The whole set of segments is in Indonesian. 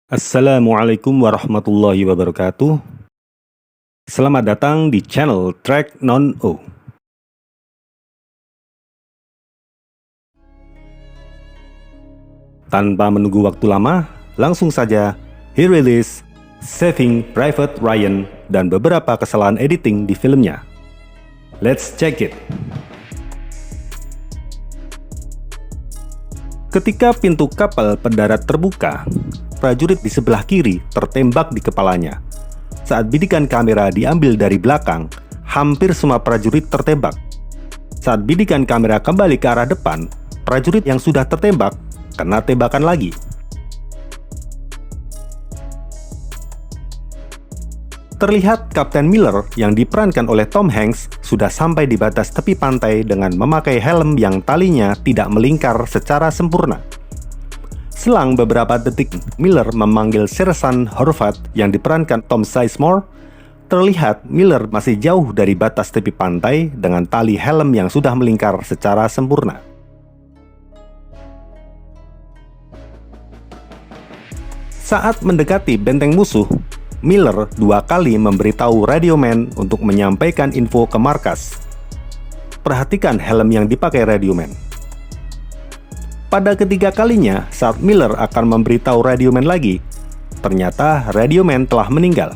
Assalamualaikum warahmatullahi wabarakatuh. Selamat datang di channel Track Non-O. Tanpa menunggu waktu lama, langsung saja here it is, Saving Private Ryan dan beberapa kesalahan editing di filmnya. Let's check it. Ketika pintu kapal pendarat terbuka, prajurit di sebelah kiri tertembak di kepalanya. Saat bidikan kamera diambil dari belakang, hampir semua prajurit tertembak. Saat bidikan kamera kembali ke arah depan, prajurit yang sudah tertembak kena tembakan lagi. Terlihat Kapten Miller yang diperankan oleh Tom Hanks sudah sampai di batas tepi pantai dengan memakai helm yang talinya tidak melingkar secara sempurna. Selang beberapa detik, Miller memanggil Sersan Horvath yang diperankan Tom Sizemore. Terlihat Miller masih jauh dari batas tepi pantai dengan tali helm yang sudah melingkar secara sempurna. Saat mendekati benteng musuh, Miller dua kali memberitahu radioman untuk menyampaikan info ke markas. Perhatikan helm yang dipakai radioman. Pada ketiga kalinya, saat Miller akan memberitahu radioman lagi, ternyata radioman telah meninggal.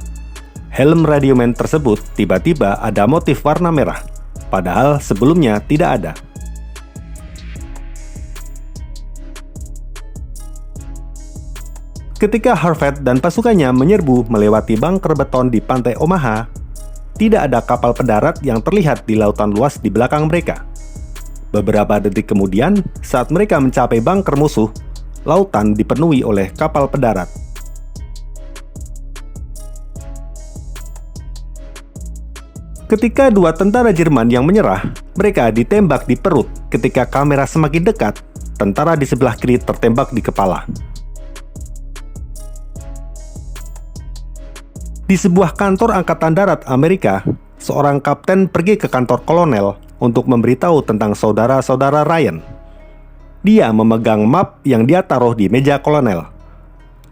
Helm radioman tersebut tiba-tiba ada motif warna merah, padahal sebelumnya tidak ada. Ketika Horvath dan pasukannya menyerbu melewati bunker beton di pantai Omaha, tidak ada kapal pendarat yang terlihat di lautan luas di belakang mereka. Beberapa detik kemudian, saat mereka mencapai bunker musuh, lautan dipenuhi oleh kapal pendarat. Ketika dua tentara Jerman yang menyerah, mereka ditembak di perut. Ketika kamera semakin dekat, tentara di sebelah kiri tertembak di kepala. Di sebuah kantor Angkatan Darat Amerika, seorang kapten pergi ke kantor kolonel untuk memberitahu tentang saudara-saudara Ryan. Dia memegang map yang dia taruh di meja kolonel,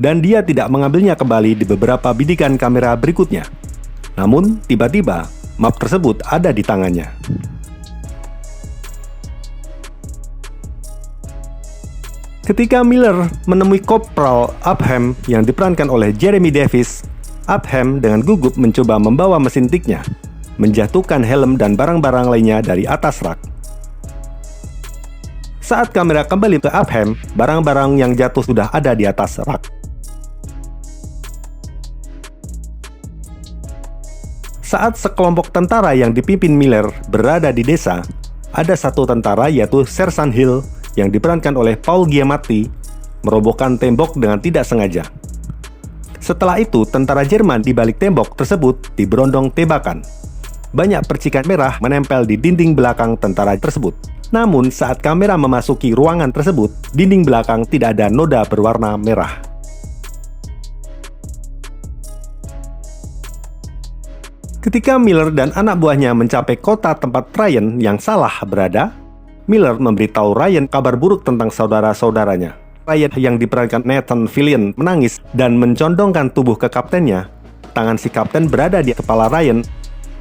dan dia tidak mengambilnya kembali di beberapa bidikan kamera berikutnya. Namun, tiba-tiba, map tersebut ada di tangannya. Ketika Miller menemui Kopral Upham yang diperankan oleh Jeremy Davies, Upham dengan gugup mencoba membawa mesin tiknya, menjatuhkan helm dan barang-barang lainnya dari atas rak. Saat kamera kembali ke Upham, barang-barang yang jatuh sudah ada di atas rak. Saat sekelompok tentara yang dipimpin Miller berada di desa, ada satu tentara yaitu Sersan Hill yang diperankan oleh Paul Giamatti merobohkan tembok dengan tidak sengaja. Setelah itu, tentara Jerman di balik tembok tersebut diberondong tembakan. Banyak percikan merah menempel di dinding belakang tentara tersebut. Namun, saat kamera memasuki ruangan tersebut, dinding belakang tidak ada noda berwarna merah. Ketika Miller dan anak buahnya mencapai kota tempat Ryan yang salah berada, Miller memberitahu Ryan kabar buruk tentang saudara-saudaranya. Ryan yang diperankan Nathan Fillion menangis dan mencondongkan tubuh ke kaptennya. Tangan si kapten berada di kepala Ryan.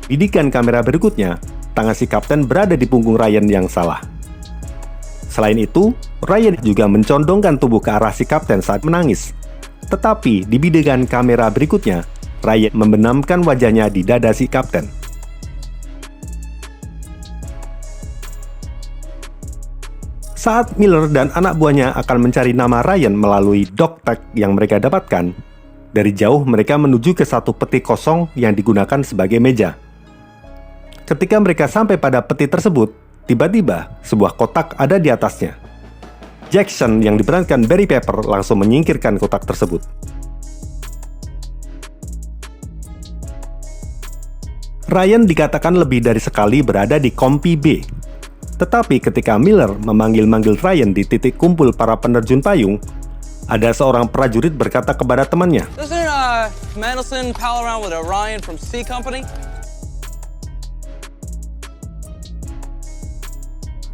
Bidikan kamera berikutnya, tangan si kapten berada di punggung Ryan yang salah. Selain itu, Ryan juga mencondongkan tubuh ke arah si kapten saat menangis. Tetapi di bidikan kamera berikutnya, Ryan membenamkan wajahnya di dada si kapten. Saat Miller dan anak buahnya akan mencari nama Ryan melalui dog tag yang mereka dapatkan, dari jauh mereka menuju ke satu peti kosong yang digunakan sebagai meja. Ketika mereka sampai pada peti tersebut, tiba-tiba sebuah kotak ada di atasnya. Jackson yang diperankan Barry Pepper langsung menyingkirkan kotak tersebut. Ryan dikatakan lebih dari sekali berada di Kompi B. Tetapi ketika Miller memanggil-manggil Ryan di titik kumpul para penerjun payung, ada seorang prajurit berkata kepada temannya, "Doesn't Mendelsohn pal around with a Ryan from C Company?"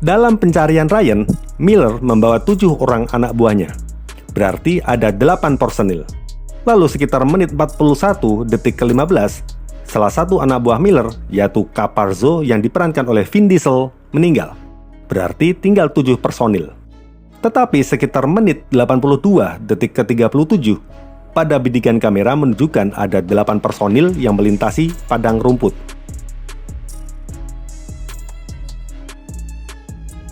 Dalam pencarian Ryan, Miller membawa 7 orang anak buahnya. Berarti ada 8 personil. Lalu sekitar menit 41 detik ke-15, salah satu anak buah Miller, yaitu Caparzo yang diperankan oleh Vin Diesel, meninggal. Berarti tinggal 7 personil. Tetapi sekitar menit 82 detik ke-37, pada bidikan kamera menunjukkan ada 8 personil yang melintasi padang rumput.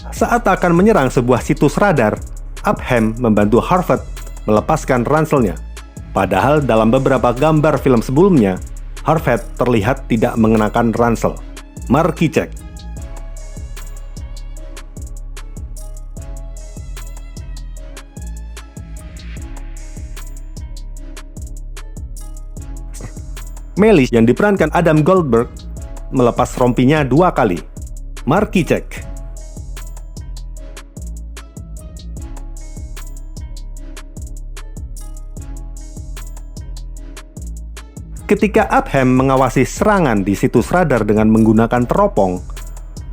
Saat akan menyerang sebuah situs radar, Upham membantu Harvard melepaskan ranselnya. Padahal dalam beberapa gambar film sebelumnya, Harvard terlihat tidak mengenakan ransel. Mari cek. Melis yang diperankan Adam Goldberg melepas rompinya 2 kali. Mari cek. Ketika Upham mengawasi serangan di situs radar dengan menggunakan teropong,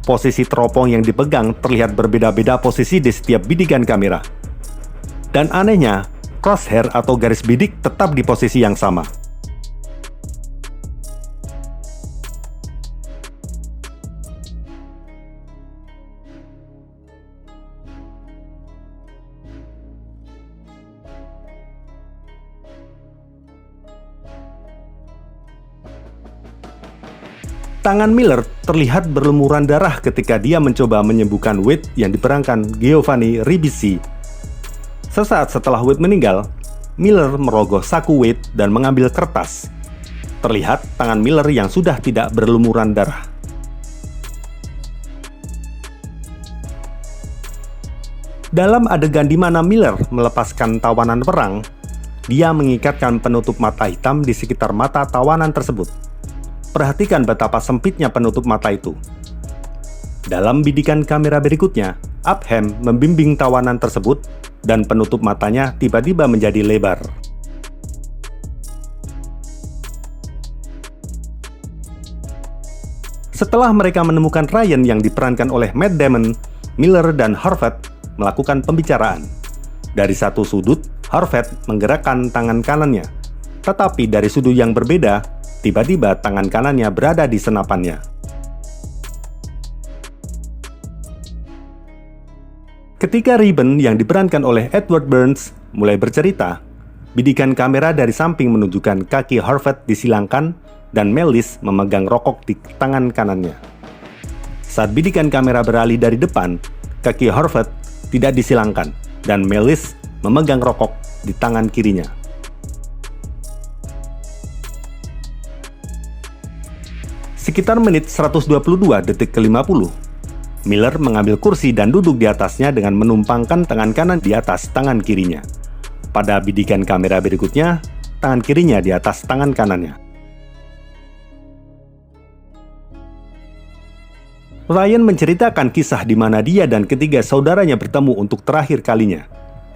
posisi teropong yang dipegang terlihat berbeda-beda posisi di setiap bidikan kamera. Dan anehnya, crosshair atau garis bidik tetap di posisi yang sama. Tangan Miller terlihat berlumuran darah ketika dia mencoba menyembuhkan Wade yang diperankan Giovanni Ribisi. Sesaat setelah Wade meninggal, Miller merogoh saku Wade dan mengambil kertas. Terlihat tangan Miller yang sudah tidak berlumuran darah. Dalam adegan di mana Miller melepaskan tawanan perang, dia mengikatkan penutup mata hitam di sekitar mata tawanan tersebut. Perhatikan betapa sempitnya penutup mata itu. Dalam bidikan kamera berikutnya, Upham membimbing tawanan tersebut dan penutup matanya tiba-tiba menjadi lebar. Setelah mereka menemukan Ryan yang diperankan oleh Matt Damon, Miller dan Harvard melakukan pembicaraan. Dari satu sudut, Harvard menggerakkan tangan kanannya. Tetapi dari sudut yang berbeda, tiba-tiba tangan kanannya berada di senapannya. Ketika Ribbon yang diperankan oleh Edward Burns mulai bercerita, bidikan kamera dari samping menunjukkan kaki Harvard disilangkan dan Melis memegang rokok di tangan kanannya. Saat bidikan kamera beralih dari depan, kaki Harvard tidak disilangkan dan Melis memegang rokok di tangan kirinya. Sekitar menit 122 detik ke-50, Miller mengambil kursi dan duduk di atasnya dengan menumpangkan tangan kanan di atas tangan kirinya. Pada bidikan kamera berikutnya, tangan kirinya di atas tangan kanannya. Ryan menceritakan kisah di mana dia dan ketiga saudaranya bertemu untuk terakhir kalinya,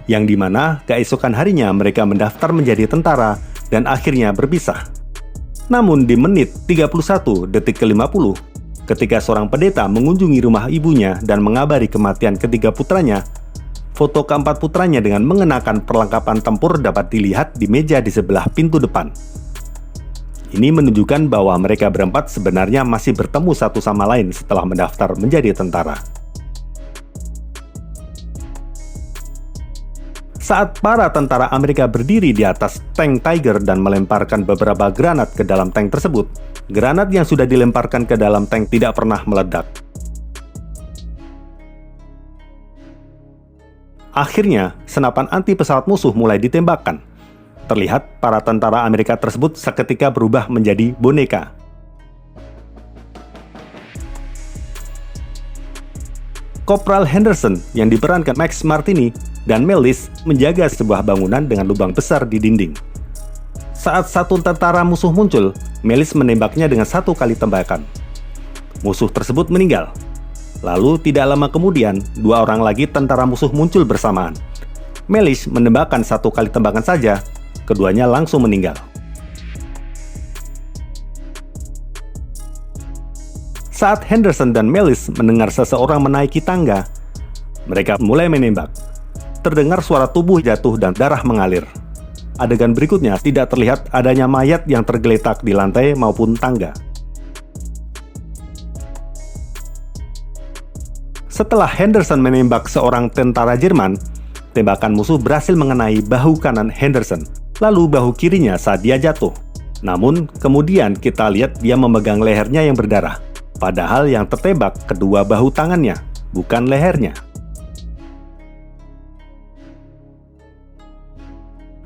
yang di mana keesokan harinya mereka mendaftar menjadi tentara dan akhirnya berpisah. Namun di menit 31 detik ke-50, ketika seorang pendeta mengunjungi rumah ibunya dan mengabari kematian ketiga putranya, foto keempat putranya dengan mengenakan perlengkapan tempur dapat dilihat di meja di sebelah pintu depan. Ini menunjukkan bahwa mereka berempat sebenarnya masih bertemu satu sama lain setelah mendaftar menjadi tentara. Saat para tentara Amerika berdiri di atas tank Tiger dan melemparkan beberapa granat ke dalam tank tersebut, granat yang sudah dilemparkan ke dalam tank tidak pernah meledak. Akhirnya, senapan anti pesawat musuh mulai ditembakkan. Terlihat para tentara Amerika tersebut seketika berubah menjadi boneka. Kopral Henderson yang diperankan Max Martini dan Melis menjaga sebuah bangunan dengan lubang besar di dinding. Saat satu tentara musuh muncul, Melis menembaknya dengan 1 kali tembakan. Musuh tersebut meninggal. Lalu tidak lama kemudian, 2 orang lagi tentara musuh muncul bersamaan. Melis menembakkan 1 kali tembakan saja, keduanya langsung meninggal. Saat Henderson dan Melis mendengar seseorang menaiki tangga, mereka mulai menembak. Terdengar suara tubuh jatuh dan darah mengalir. Adegan berikutnya tidak terlihat adanya mayat yang tergeletak di lantai maupun tangga. Setelah Henderson menembak seorang tentara Jerman, tembakan musuh berhasil mengenai bahu kanan Henderson, lalu bahu kirinya saat dia jatuh. Namun, kemudian kita lihat dia memegang lehernya yang berdarah, padahal yang tertembak kedua bahu tangannya, bukan lehernya.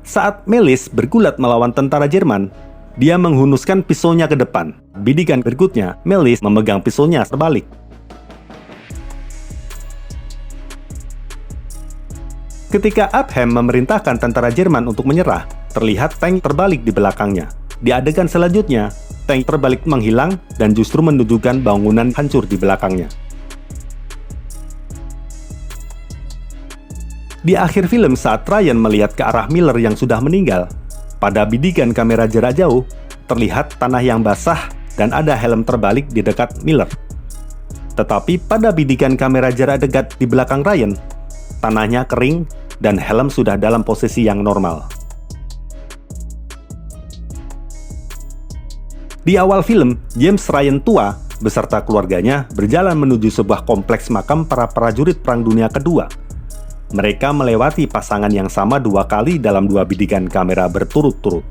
Saat Melis bergulat melawan tentara Jerman, dia menghunuskan pisaunya ke depan. Bidikan berikutnya, Melis memegang pisaunya terbalik. Ketika Upham memerintahkan tentara Jerman untuk menyerah, terlihat tank terbalik di belakangnya. Di adegan selanjutnya, tank terbalik menghilang dan justru menunjukkan bangunan hancur di belakangnya. Di akhir film saat Ryan melihat ke arah Miller yang sudah meninggal, pada bidikan kamera jarak jauh, terlihat tanah yang basah dan ada helm terbalik di dekat Miller. Tetapi pada bidikan kamera jarak dekat di belakang Ryan, tanahnya kering dan helm sudah dalam posisi yang normal. Di awal film, James Ryan tua beserta keluarganya berjalan menuju sebuah kompleks makam para prajurit Perang Dunia Kedua. Mereka melewati pasangan yang sama 2 kali dalam 2 bidikan kamera berturut-turut.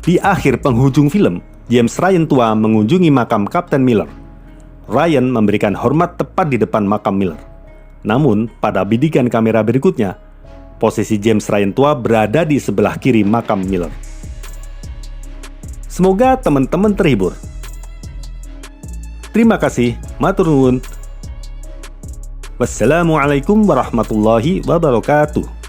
Di akhir penghujung film, James Ryan tua mengunjungi makam Kapten Miller. Ryan memberikan hormat tepat di depan makam Miller. Namun, pada bidikan kamera berikutnya, posisi James Ryan tua berada di sebelah kiri makam Miller. Semoga teman-teman terhibur. Terima kasih. Matur nuwun. Wassalamualaikum warahmatullahi wabarakatuh.